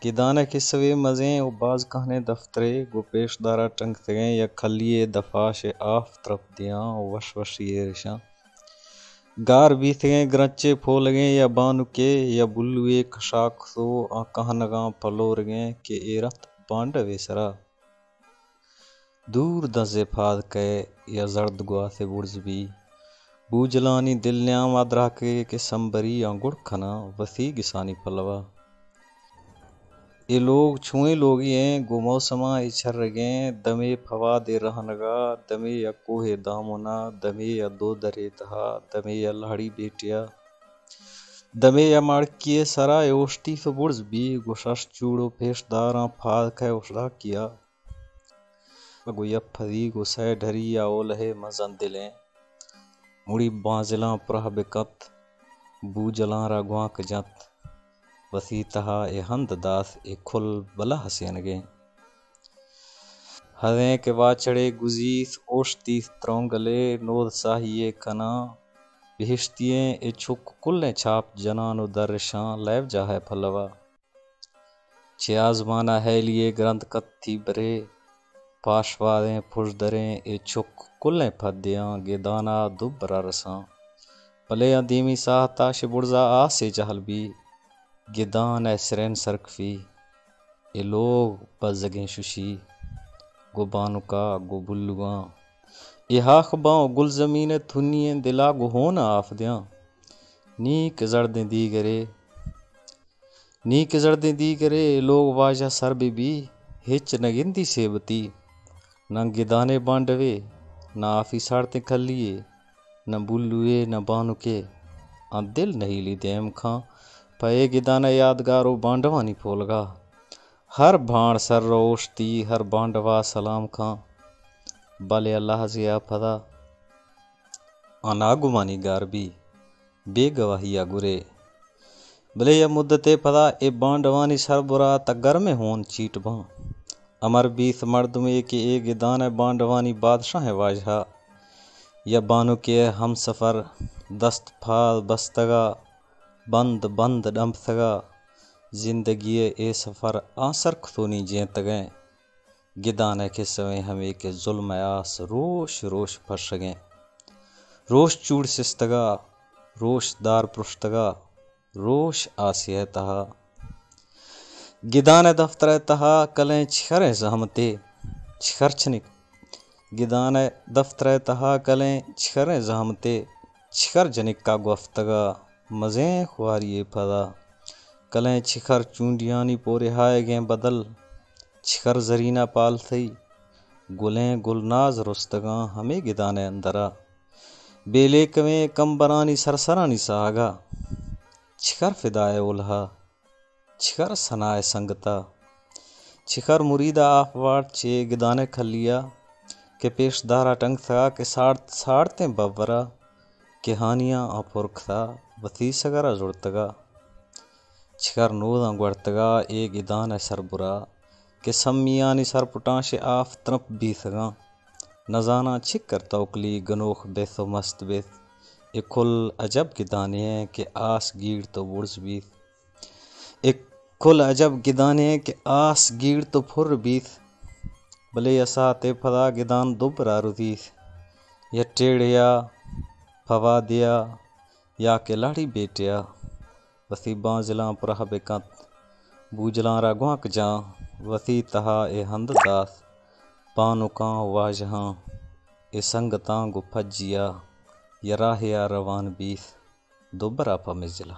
गिदाना किस्से मज़ें व बाज़ कहने दफ्तरे गोपेशदारा टंगते या खलिए दफाश आफ तरफ दियाँ वश वशिए रिशां गार बीते ग्रच्चे फोलगे या बानुके या बुल्लुए खशाक सो आ कहनगा पलोरगे के एरत पांडवे सरा दूर दजे फाद के या जर्द गुआ से बुर्ज भी बूजलानी दिलन्याम आदरा के संबरी अंगुड़ खना वसी गिसानी पलवा ये लोग छुए लोग हैं गो मौसमा इछर रगे दमे फवा दे रहनगा दमे या कोहे दामोना दमे या दो दरे तहा दमे या लहड़ी बेटिया दमे या माड़किए सरा ओष्टी सो बुर्ज भी गोशश चूड़ो पेशदारा फाद खे उशड़ा किया गो यफदी गो सै ढरी या ओलहे मजन दिले मुड़ी बाजला प्रह बेकत बूजला रागवा जत वसी तहा ए हंद दास ए खुल बला हसेनगे हदें के वाचड़े गुजीस ओश्ती त्रौंगले नोद साहिए कना बिहिश्तिए ए छुक कुल्ले छाप जनानो दर्शां लैव जाहे फलवा छियाजमाना है लिए ग्रंथ कत्थी बरे पाशवादें फुजदरें ए छुक कुल्ले फद्दियां गेदाना दुबरा रसां भले अदीमी साहता शिबुर्जा आसे जहल भी गिदान ऐसरन सरकफी ये लोग बजगें शुशी गो बानुका गो बुल्लुआ ये हाख बाँव गुल जमीन थुनिए दिला गो होना आफद्यां नीक जर्दे दी करे लोग वाजा सर भी हिच नगिंदी सेबती न गिदाने बांडवे न आफी साड़ते खलिए न बुल्लुए न बानुके आ दिल नहीं ली देम खां पये गिदाना यादगारो बांडवानी फोलगा हर भाण सर रोशती हर बांडवा सलाम खां बले अल्लाह जिया फदा अनागुमानी गारबी बेगवाहिया गुरे भले या मुद्दते फदा ए बांडवानी सरबुरा तगर में होन चीट बां अमर बीस मर्द में के ए गिदान बांडवानी बादशाह वाजहा या बानु के हम सफ़र दस्त फाद बस्तगा बंद बंद डंपथगा जिंदगी ए सफ़र आसर खतोनी जेत गए गिदाने के समय हमें के जुल्म आस रोश रोश फर्श गए रोश चूड़ सिस्तगा रोश दार पृष्ठगा रोश आसिया तहा गिदाने दफ्तर तहा कलें छिखरे जहमते छिखर छनिक गिदाने दफ्तर तहा कलें छिखरे जहमते छिखर जनिक का गुफ्तगा मज़े खुआरिए फदा कलें छिखर चूंडियानी पोरे हाय गए बदल छिखर जरीना पाल थई गुलें गुलनाज रुस्तगा हमें गिदाने अंदरा बेले कमें कंबरानी सरसरानी सागा छिखर फिदाए उल्हा छिखर सनाए संगता छिखर मुरीदा आफवाट चे गिदाने खलिया के पेशदारा टंग था के साड़ते बवरा कहानियाँ अपुरखता वती सगरा जुड़तगा छिखर नोदा गुड़तगा ए गिदान सरबुरा के सम्मियानी सरपुटाशे आफ तरप बीसगा नजाना छिक कर तौकली गनोख बेसो मस्त बेस एक खुल अजब गिदाने के आस गीड़ तो बुर्ज बीस एक खुल अजब गिदाने के आस गीड़ तो फुर बीस भले यसा ते फदा गिदान दुबरा रुदीस या टेढ़िया फवा दिया या के लाड़ी बेटिया वसी बांजला प्रह बेकत बूजला रागवाक जा वसी तहा ए हंद दास पानुका वाजहां ए संगता गो फज्जिया या राहिया रवान बीस दोबरा पमिजला।